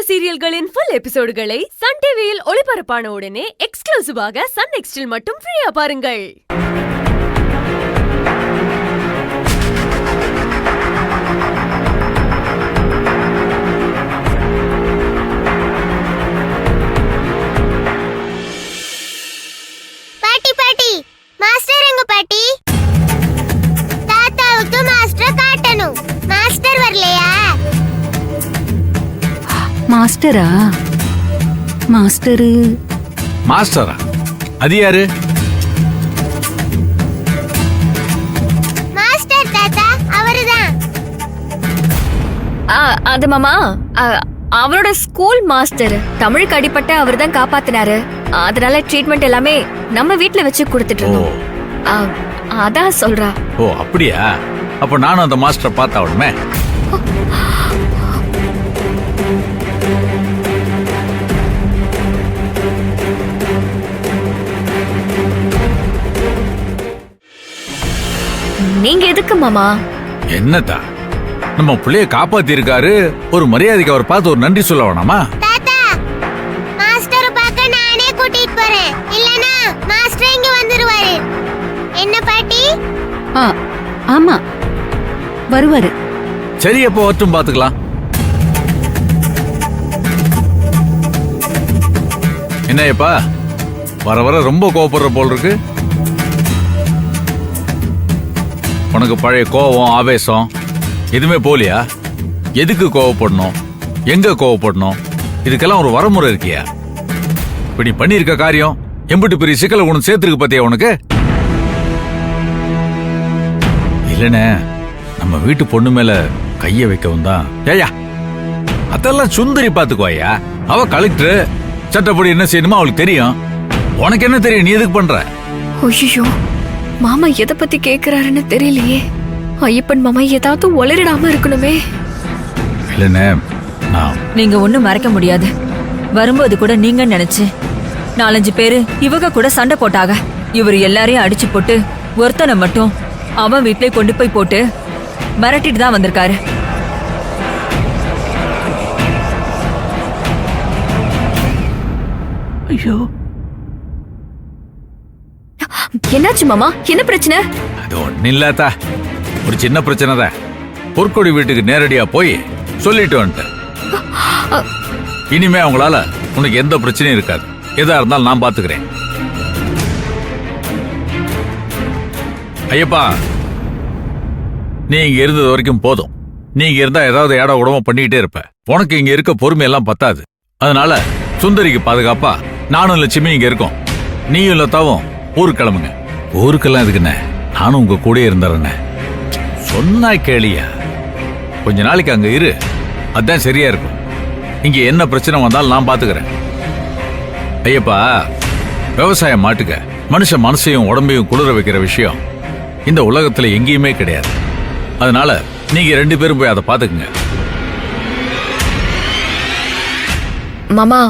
சீரியல்களின் full எபிசோடுகளை Sun டிவியில் ஒளிபரப்பான உடனே எக்ஸ்க்ளூசிவாக சன் நெக்ஸ்டில் மட்டும் ஃப்ரீயா பாருங்கள். பாட்டி பாட்டி மாஸ்டர் எங்க பாட்டி? தாத்தாவுக்கு மாஸ்டர் காட்டணும். மாஸ்டர் வரலையா? மாஸ்டரா? மாஸ்டரா? அது யாரு? மாஸ்டர் தாத்தா அவர்தான். அது மாமா அவரோட ஸ்கூல் மாஸ்டர். தமிழுக்கு அடிப்பட்ட அவர் தான் காப்பாத்தினாரு. அதனால ட்ரீட்மெண்ட் எல்லாமே நம்ம வீட்ல வச்சு கொடுத்துட்டு இருந்தோம். அதான் சொல்றா. ஓ அப்படியா? அப்ப நானும் அந்த மாஸ்டரை பார்த்தாவணுமே. நீங்க எதுக்கு மாமா? என்னதா நம்ம பிள்ளைய காப்பாத்தி இருக்காரு, ஒரு மரியாதைக்கு அவர் பார்த்து ஒரு நன்றி சொல்ல வேணாமா? தாத்தா மாஸ்டர் பார்க்க நானே கூட்டிட்டு போறேன். இல்லனா மாஸ்டர் இங்க வந்துருவாரு. என்ன பாட்டி? ஆமா வருவாரு. சரி அப்போ வரட்டும், பாத்துக்கலாம். என்னப்பா வர வர ரொம்ப கோவப்படுற போல் இருக்கு. உனக்கு பழைய கோவம் ஆவேசம் எதுவுமே போலியா? எதுக்கு கோவப்படணும், எங்க கோவப்படணும், இதுக்கெல்லாம் ஒரு வரமுறை இருக்கியா? இப்ப நீ பண்ணிருக்க காரியம் எம்பிட்டு பெரிய சிக்கலை உனக்கு சேர்த்துருக்கு பாத்தியா உனக்கு? இல்லனே நம்ம வீட்டு பொண்ணு மேல கைய வைக்கவும் தான். ஏயா அதெல்லாம் சுந்தரி பாத்துக்குவாயா? அவ கலெக்டர், சட்டப்படி என்ன செய்யணுமோ அவளுக்கு தெரியும். உனக்கு என்ன தெரியும்? நீ எதுக்கு பண்ற? ஐயோ மாமா எதை பத்தி கேக்குறாருன்னு தெரியலையே. ஐயப்பன் மாமா ஏதாவது ஒளரிடாம இருக்கணுமே. இல்லனே நீங்க ஒண்ணும் மறைக்க முடியாது. வரும்போது கூட நீங்க நினைச்சு 4-5 பேரு இவங்க கூட சண்டை போட்டாங்க. இவர் எல்லாரையும் அடிச்சு போட்டு ஒருத்தனை மட்டும் அவன் வீட்லயே கொண்டு போய் போட்டு மிரட்டிட்டு தான் வந்திருக்காரு. ஐயோ என்னாச்சு மாமா? என்ன பிரச்சனை? அது ஒன்னும் இல்லாதா, ஒரு சின்ன பிரச்சனை தான். பொற்கொடி வீட்டுக்கு நேரடியா போய் சொல்லிட்டு வந்துட்டேன். இனிமே அவங்களால உனக்கு எந்த பிரச்சனையும் இருக்காது. எதா இருந்தாலும் நான் பாத்துக்கிறேன். ஐயப்பா நீ இங்க இருந்தது வரைக்கும் போதும். நீ இங்க இருந்தா ஏதாவது ஏடா உடம்ப பண்ணிக்கிட்டே இருப்ப. உனக்கு இங்க இருக்க பொறுமையெல்லாம் பத்தாது. அதனால சுந்தரிக்கு பாதுகாப்பா நானும் லட்சுமி இங்க இருக்கோம். நீயும் லதாவும் ஊருக்கு கிளம்புங்க. ஊருக்கெல்லாம் எதுக்குண்ணே, நானும் உங்க கூட இருந்துறேண்ணே. சொன்னா கேளியா? கொஞ்ச நாளைக்கு அங்க இரு, அதான் சரியா இருக்கும். இங்க என்ன பிரச்சனை வந்தாலும் நான் பாத்துக்கிறேன். ஐயப்பா விவசாயம் மாட்டுக்க மனுஷன் மனசையும் உடம்பையும் குளிர வைக்கிற விஷயம் இந்த உலகத்துல எங்கேயுமே கிடையாது. அதனால நீங்க 2 பேரும் போய் அதை பாத்துக்குங்க. மாமா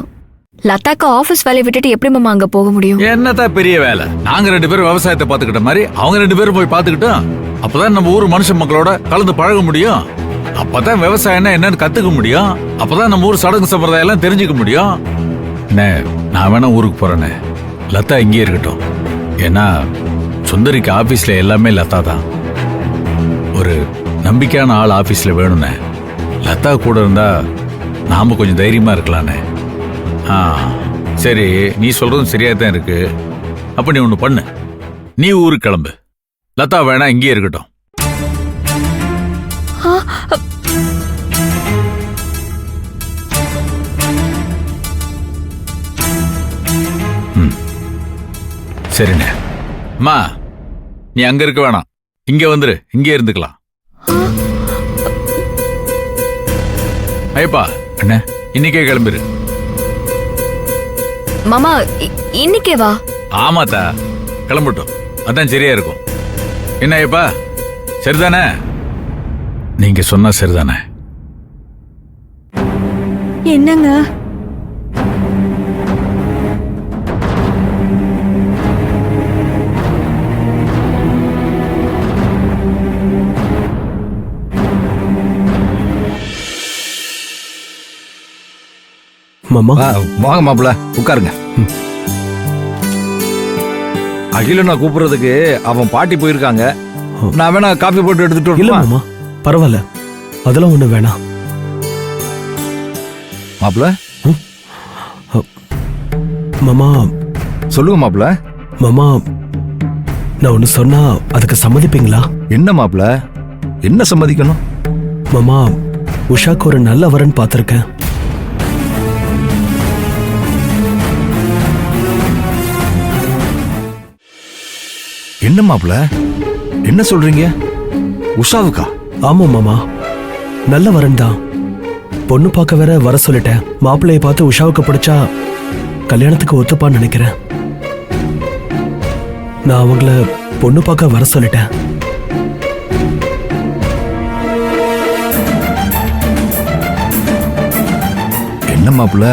லதாக்கு ஆபீஸ் வேலையை விட்டுட்டு எப்படி மாமா அங்க போக முடியும்? என்னதான் பெரிய வேலை, நாங்க 2 பேரும் விவசாயத்தை பாத்துக்கிட்ட மாதிரி அவங்க 2 பேரும் போய் பாத்துக்கிட்டோம். அப்பதான் நம்ம ஊர் மனுஷ மக்களோட கலந்து பழக முடியும். அப்பதான் விவசாயம்னா என்னன்னு கத்துக்க முடியும். அப்பதான் நம்ம ஊர் சடங்கு சம்பிரதாயம் எல்லாம் தெரிஞ்சுக்க முடியும். நான் வேணா ஊருக்கு போறேன்னு, லதா இங்கே இருக்கட்டும். ஏன்னா சுந்தரிக்கு ஆபீஸ்ல எல்லாமே லதா தான். ஒரு நம்பிக்கையான ஆள் ஆபீஸ்ல வேணும்னே. லதா கூட இருந்தா நாம கொஞ்சம் தைரியமா இருக்கலான்னு. சரி, நீ சொல்றதும் சரியா தான் இருக்கு. அப்ப நீ ஒண்ணு பண்ணு, நீ ஊருக்கு கிளம்பு. லதா வேணா இங்கே இருக்கட்டும். சரிண்ணே. அம்மா நீ அங்க இருக்க வேணாம், இங்க வந்துரு, இங்கே இருந்துக்கலாம். ஐயப்பா அண்ணே இன்னைக்கே கிளம்பிரு. மாமா இன்னைக்கே வா? ஆமாத்தா கிளம்பட்டும், அதான் சரியா இருக்கும். என்ன ஐயப்பா சரிதானே? நீங்க சொன்னா சரிதானே? என்னங்க மாமா வாங்க மாப்பிள்ள உட்காருங்க. அகில நான் கூப்பிடுறதுக்கு அவன் பாட்டி போயிருக்காங்க. நான் வேணா காபி போட்டு எடுத்துட்டு இல்ல வரணுமா? மாமா பரவாயில்ல, அதெல்லாம் ஒண்ணு வேணாம். மாப்பிள்ள மாமா சொல்லுங்க மாப்பிள்ள. மாமா நான் ஒண்ணு சொன்னா அதுக்கு சம்மதிப்பீங்களா? என்ன மாப்பிள்ள, என்ன சம்மதிக்கணும்? மாமா உஷாக்கு ஒரு நல்ல வரன் பார்த்திருக்கேன். என்ன மாப்பிள்ள, என்ன சொல்றீங்க? உஷாவுக்கா? ஆமா மாமா, நல்ல வரன் தான். பொண்ணு பார்க்க வேற வர சொல்லிட்டேன். மாப்பிள்ளைய பார்த்து உஷாவுக்கு பிடிச்சா கல்யாணத்துக்கு ஒத்துப்பான்னு நினைக்கிறேன். நான் அவங்கள பொண்ணு பார்க்க வர சொல்லிட்டேன். என்ன மாப்பிள்ள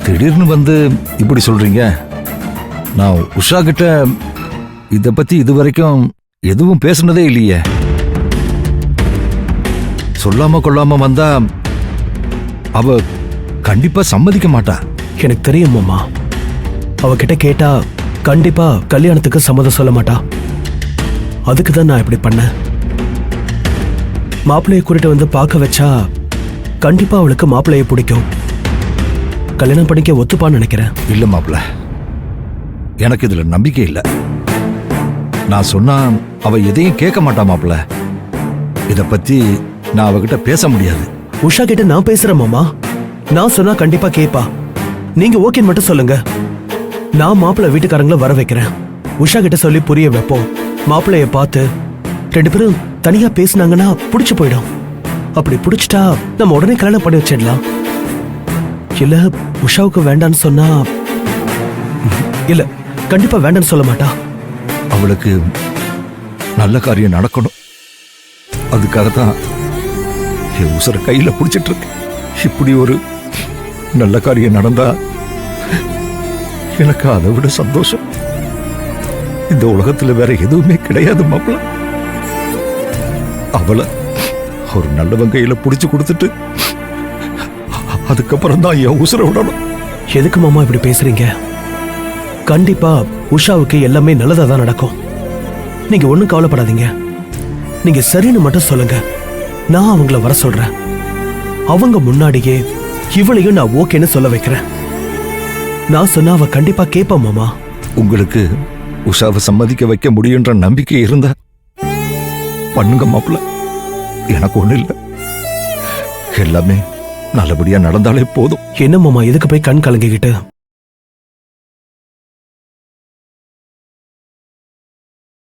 திடீர்னு வந்து இப்படி சொல்றீங்க? நான் உஷா கிட்ட இத பத்தி இதுவரைக்கும் எதுவும் பேசுனதே இல்லையே. சொல்லாம கொள்ளாம வந்தா அவ கண்டிப்பா சம்மதிக்க மாட்டா. எனக்கு தெரியும் மாமா, அவகிட்ட கேட்டா கண்டிப்பா கல்யாணத்துக்கு சம்மதம் சொல்ல மாட்டா. அதுக்கு தான் நான் இப்படி பண்ணேன். மாப்பிள்ளைய கூட்டிட்டு வந்து பார்க்க வச்சா கண்டிப்பா அவளுக்கு மாப்பிள்ளைய பிடிக்கும். கல்யாணம் பண்ணிக்க ஒத்துப்பான்னு நினைக்கிறேன். இல்ல மாப்பிள்ள, எனக்கு இதுல நம்பிக்கை இல்ல. நான் சொன்னா அவ எதையும் கேட்க மாட்டா மாப்பிள்ள. இத பத்தி நான் அவகிட்ட பேச முடியாது. உஷா கிட்ட நான் பேசுறேன் மாமா. நான் சொன்னா கண்டிப்பா கேப்பா. நீங்க ஓகேன்னு மட்டும் சொல்லுங்க. நான் மாப்பிள்ளை வீட்டுக்காரங்கள வர வைக்கிறேன். உஷா கிட்ட சொல்லி புரிய வைப்போம். மாப்பிள்ளைய பார்த்து 2 பேரும் தனியா பேசினாங்கன்னா புடிச்சு போயிடும். அப்படி புடிச்சிட்டா நம்ம உடனே கல்யாணம் பண்ணி வச்சிடலாம். இல்ல உஷாவுக்கு வேண்டான்னு சொன்னா, இல்ல கண்டிப்பா வேண்டான்னு சொல்ல மாட்டா. அவளுக்கு நல்ல காரியம் நடக்கணும். அதுக்காகத்தான் என் உசுர கையில புடிச்சிட்டு இருக்கு. இப்படி ஒரு நல்ல காரியம் நடந்தா எனக்கு அதை விட சந்தோஷம் இந்த உலகத்துல வேற எதுவுமே கிடையாது மாப்பிள்ள. அவளை ஒரு நல்லவன் கையில புடிச்சு கொடுத்துட்டு அதுக்கப்புறம் தான் என் உசுர விடணும். எதுக்கு மாமா இப்படி பேசுறீங்க? கண்டிப்பா உஷாவுக்கு எல்லாமே நல்லதா தான் நடக்கும். நீங்க ஒண்ணும் கவலைப்படாதீங்க. நீங்க சரின்னு மட்டும் சொல்லுங்க. நான் அவங்கள வர சொல்றேன். அவங்க முன்னாடியே இவளையும் நான் ஓகேன்னு சொல்ல வைக்கிறேன். நான் சொன்னா அவ கண்டிப்பா கேப்பா மாமா. உங்களுக்கு உஷாவை சம்மதிக்க வைக்க முடியுன்ற நம்பிக்கை இருந்தா பண்ணுங்க மாப்பிள்ள. எனக்கு ஒண்ணு இல்லை, எல்லாமே நல்லபடியா நடந்தாலே போதும். என்ன மாமா எதுக்கு போய் கண் கலங்கிக்கிட்டு?